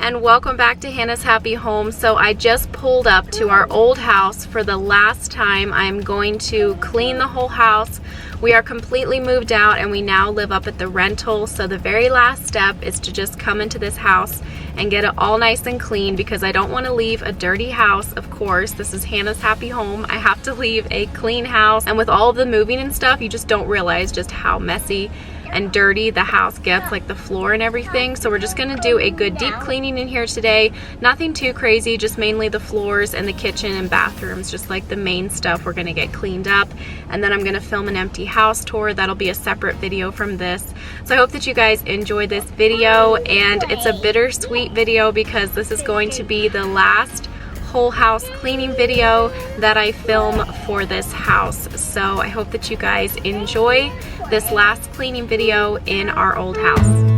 And welcome back to Hannah's Happy Home. So I just pulled up to our old house for the last time. I'm going to clean the whole house. We are completely moved out and we now live up at the rental. So the very last step is to just come into this house and get it all nice and clean, because I don't want to leave a dirty house. Of course, this is Hannah's Happy Home. I have to leave a clean house, and with all of the moving and stuff, you just don't realize just how messy and dirty the house gets, like the floor and everything. So we're just gonna do a good deep cleaning in here today. Nothing too crazy, just mainly the floors and the kitchen and bathrooms, just like the main stuff we're gonna get cleaned up. And then I'm gonna film an empty house tour. That'll be a separate video from this. So I hope that you guys enjoy this video, and it's a bittersweet video because this is going to be the last whole house cleaning video that I film for this house. So I hope that you guys enjoy this last cleaning video in our old house.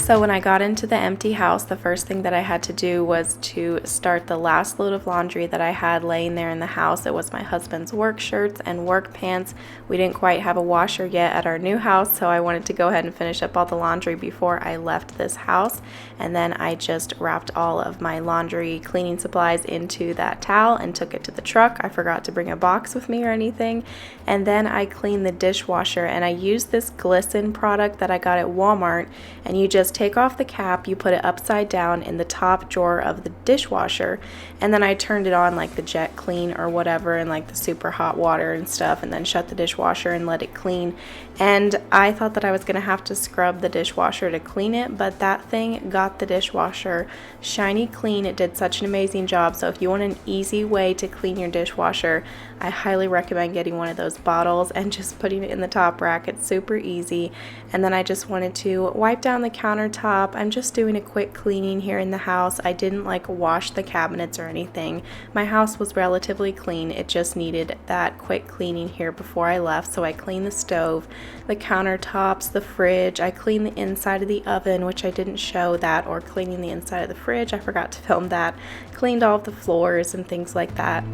So when I got into the empty house, the first thing that I had to do was to start the last load of laundry that I had laying there in the house. It was my husband's work shirts and work pants. We didn't quite have a washer yet at our new house, so I wanted to go ahead and finish up all the laundry before I left this house. And then I just wrapped all of my laundry cleaning supplies into that towel and took it to the truck. I forgot to bring a box with me or anything. And then I cleaned the dishwasher, and I used this Glisten product that I got at Walmart, and you just take off the cap, you put it upside down in the top drawer of the dishwasher, and then I turned it on like the jet clean or whatever, and like the super hot water and stuff, and then shut the dishwasher and let it clean. And I thought that I was gonna have to scrub the dishwasher to clean it, but that thing got the dishwasher shiny clean. It did such an amazing job. So if you want an easy way to clean your dishwasher, I highly recommend getting one of those bottles and just putting it in the top rack. It's super easy. And then I just wanted to wipe down the countertop. I'm just doing a quick cleaning here in the house. I didn't like wash the cabinets or anything. My house was relatively clean. It just needed that quick cleaning here before I left. So I cleaned the stove, the countertops, the fridge. I cleaned the inside of the oven, which I didn't show that, or cleaning the inside of the fridge. I forgot to film that. Cleaned all of the floors and things like that.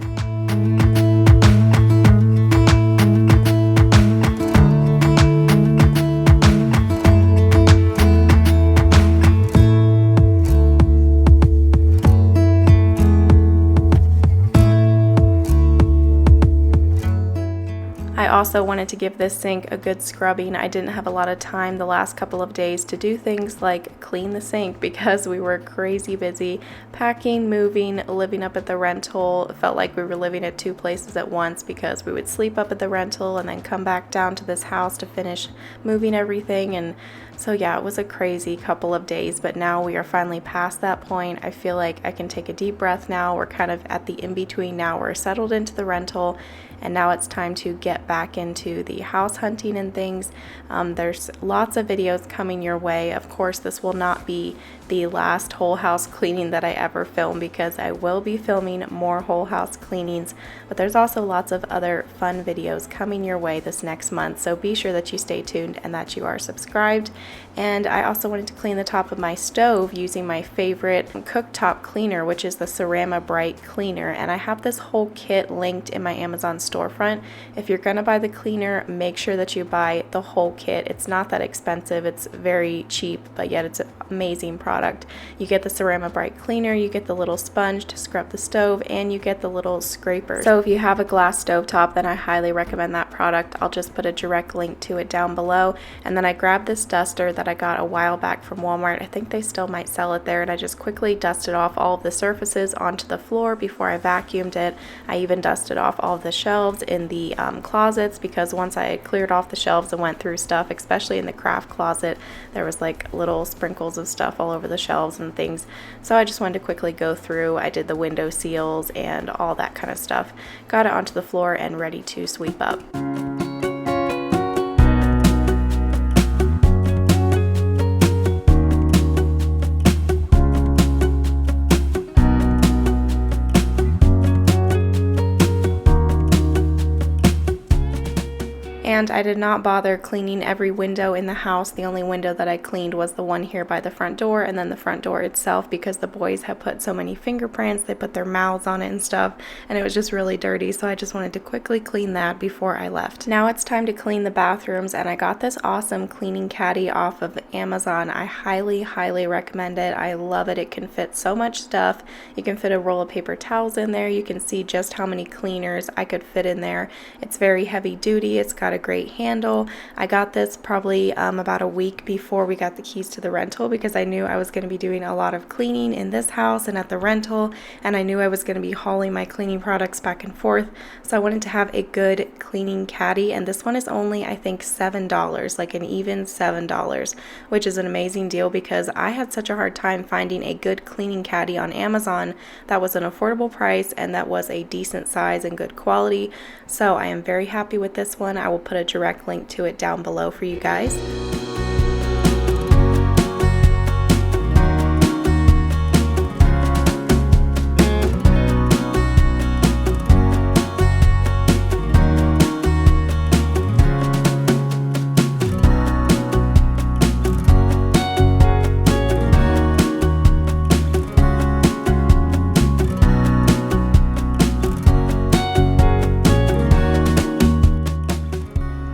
I also wanted to give this sink a good scrubbing. I didn't have a lot of time the last couple of days to do things like clean the sink because we were crazy busy packing, moving, living up at the rental. It felt like we were living at two places at once because we would sleep up at the rental and then come back down to this house to finish moving everything. And so yeah, it was a crazy couple of days, but now we are finally past that point. I feel like I can take a deep breath now. We're kind of at the in-between now. We're settled into the rental, and now it's time to get back into the house hunting and things. There's lots of videos coming your way. Of course, this will not be the last whole house cleaning that I ever film, because I will be filming more whole house cleanings, but there's also lots of other fun videos coming your way this next month. So be sure that you stay tuned and that you are subscribed. And I also wanted to clean the top of my stove using my favorite cooktop cleaner, which is the Cerama Bright cleaner. And I have this whole kit linked in my Amazon storefront. If you're gonna buy the cleaner, make sure that you buy the whole kit. It's not that expensive, it's very cheap, but yet it's an amazing product. You get the Cerama Bright cleaner, you get the little sponge to scrub the stove, and you get the little scraper. So if you have a glass stovetop, then I highly recommend that product. I'll just put a direct link to it down below. And then I grabbed this duster that I got a while back from Walmart. I think they still might sell it there, and I just quickly dusted off all of the surfaces onto the floor before I vacuumed it. I even dusted off all of the shelves in the closets, because once I had cleared off the shelves and went through stuff, especially in the craft closet, there was like little sprinkles of stuff all over the shelves and things. So I just wanted to quickly go through. I did the window seals and all that kind of stuff. Got it onto the floor and ready to sweep up. And I did not bother cleaning every window in the house. The only window that I cleaned was the one here by the front door, and then the front door itself, because the boys have put so many fingerprints, they put their mouths on it and stuff, and it was just really dirty, so I just wanted to quickly clean that before I left. Now it's time to clean the bathrooms, and I got this awesome cleaning caddy off of Amazon. I highly recommend it. I love it. It can fit so much stuff. You can fit a roll of paper towels in there. You can see just how many cleaners I could fit in there. It's very heavy duty. It's got a great handle. I got this probably about a week before we got the keys to the rental, because I knew I was going to be doing a lot of cleaning in this house and at the rental, and I knew I was going to be hauling my cleaning products back and forth, so I wanted to have a good cleaning caddy, and this one is only, I think, $7, like an even $7, which is an amazing deal because I had such a hard time finding a good cleaning caddy on Amazon that was an affordable price and that was a decent size and good quality. So I am very happy with this one. I will put a direct link to it down below for you guys.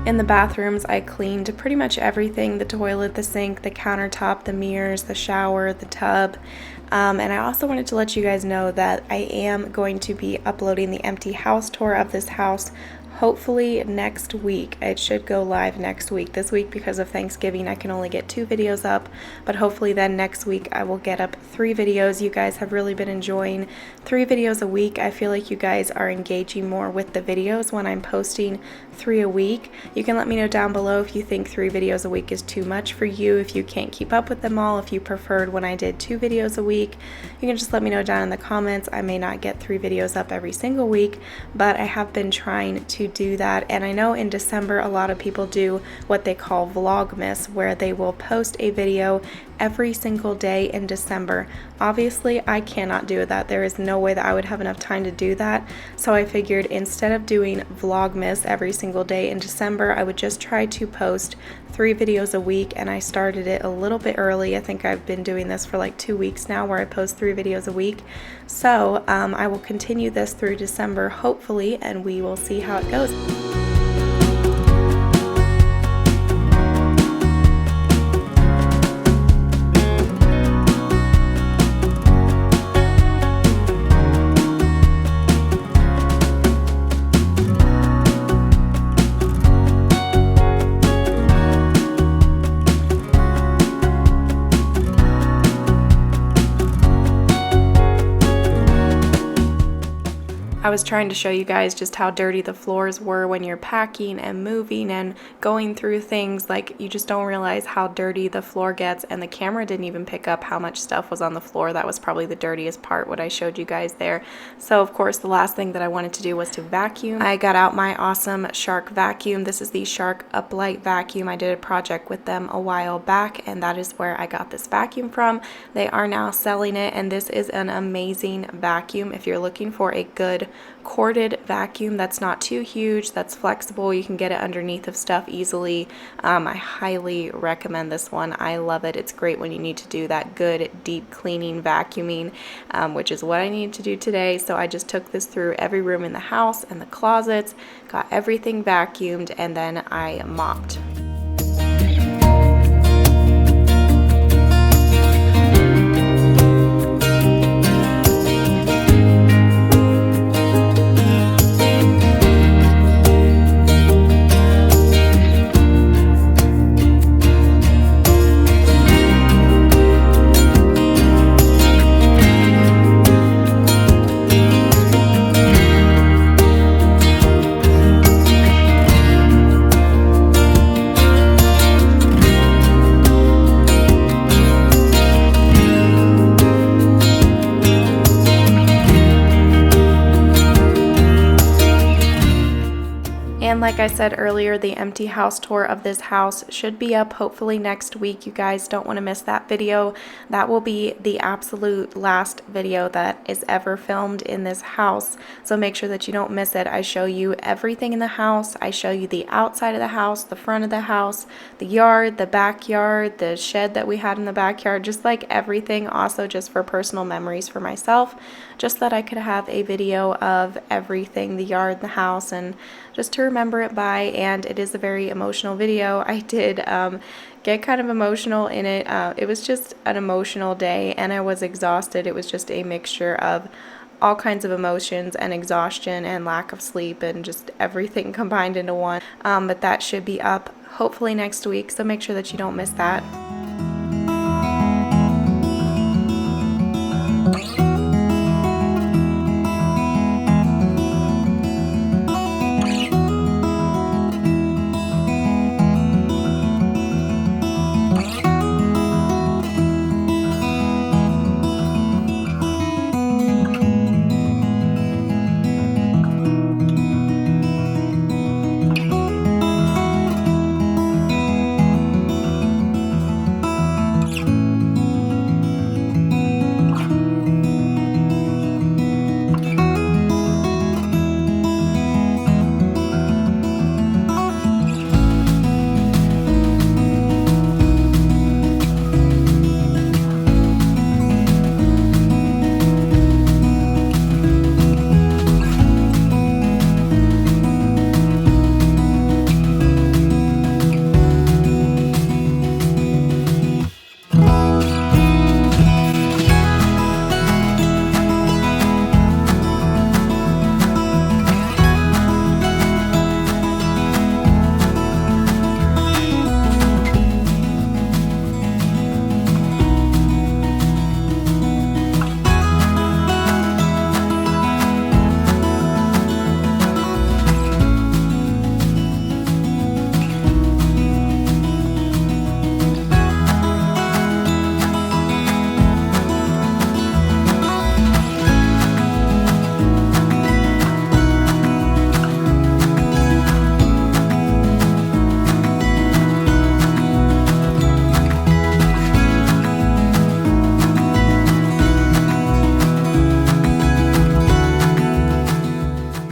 In the bathrooms, I cleaned pretty much everything: the toilet, the sink, the countertop, the mirrors, the shower, the tub. And I also wanted to let you guys know that I am going to be uploading the empty house tour of this house hopefully next week. It should go live next week. This week, because of Thanksgiving, I can only get 2 videos up, but hopefully then next week I will get up 3 videos. You guys have really been enjoying 3 videos a week. I feel like you guys are engaging more with the videos when I'm posting 3 a week. You can let me know down below if you think 3 videos a week is too much for you, if you can't keep up with them all, if you preferred when I did 2 videos a week. You can just let me know down in the comments. I may not get 3 videos up every single week, but I have been trying to do that. And I know in December a lot of people do what they call Vlogmas, where they will post a video every single day in December. Obviously, I cannot do that. There is no way that I would have enough time to do that. So I figured instead of doing Vlogmas every single day in December, I would just try to post 3 videos a week, and I started it a little bit early. I think I've been doing this for like 2 weeks now, where I post 3 videos a week. So I will continue this through December, hopefully, and we will see how it goes. I was trying to show you guys just how dirty the floors were when you're packing and moving and going through things. Like, you just don't realize how dirty the floor gets, and the camera didn't even pick up how much stuff was on the floor. That was probably the dirtiest part, what I showed you guys there. So of course the last thing that I wanted to do was to vacuum. I got out my awesome Shark vacuum. This is the Shark Uplight vacuum. I did a project with them a while back, and that is where I got this vacuum from. They are now selling it, and this is an amazing vacuum. If you're looking for a good corded vacuum that's not too huge, that's flexible, you can get it underneath of stuff easily, I highly recommend this one. I love it. It's great when you need to do that good deep cleaning vacuuming, which is what I need to do today. So I just took this through every room in the house and the closets, got everything vacuumed, and then I mopped. And like I said earlier, the empty house tour of this house should be up hopefully next week. You guys don't want to miss that video. That will be the absolute last video that is ever filmed in this house. So make sure that you don't miss it. I show you everything in the house. I show you the outside of the house, the front of the house, the yard, the backyard, the shed that we had in the backyard, just like everything. Also just for personal memories for myself, just that I could have a video of everything, the yard, the house, and just to remember it by. And it is a very emotional video. I did get kind of emotional in it. It was just an emotional day and I was exhausted. It was just a mixture of all kinds of emotions and exhaustion and lack of sleep and just everything combined into one. But that should be up hopefully next week, so make sure that you don't miss that.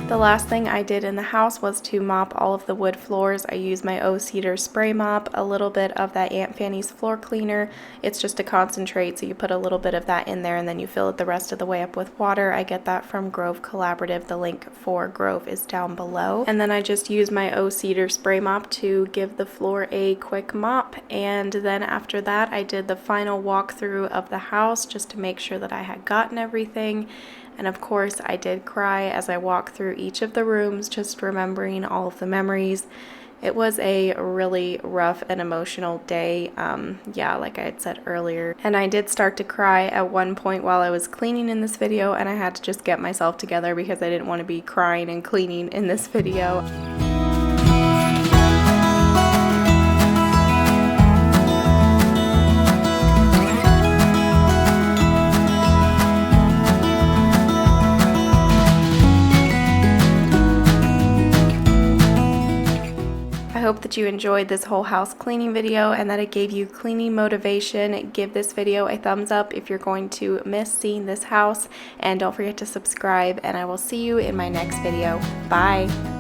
The last thing I did in the house was to mop all of the wood floors. I used my O-Cedar spray mop, a little bit of that Aunt Fanny's floor cleaner. It's just a concentrate, so you put a little bit of that in there and then you fill it the rest of the way up with water. I get that from Grove Collaborative. The link for Grove is down below. And then I just use my O-Cedar spray mop to give the floor a quick mop. And then after that, I did the final walkthrough of the house just to make sure that I had gotten everything. And of course, I did cry as I walked through each of the rooms, just remembering all of the memories. It was a really rough and emotional day, yeah, like I had said earlier. And I did start to cry at one point while I was cleaning in this video, and I had to just get myself together because I didn't want to be crying and cleaning in this video. I hope that you enjoyed this whole house cleaning video and that it gave you cleaning motivation. Give this video a thumbs up if you're going to miss seeing this house, and don't forget to subscribe, and I will see you in my next video. Bye!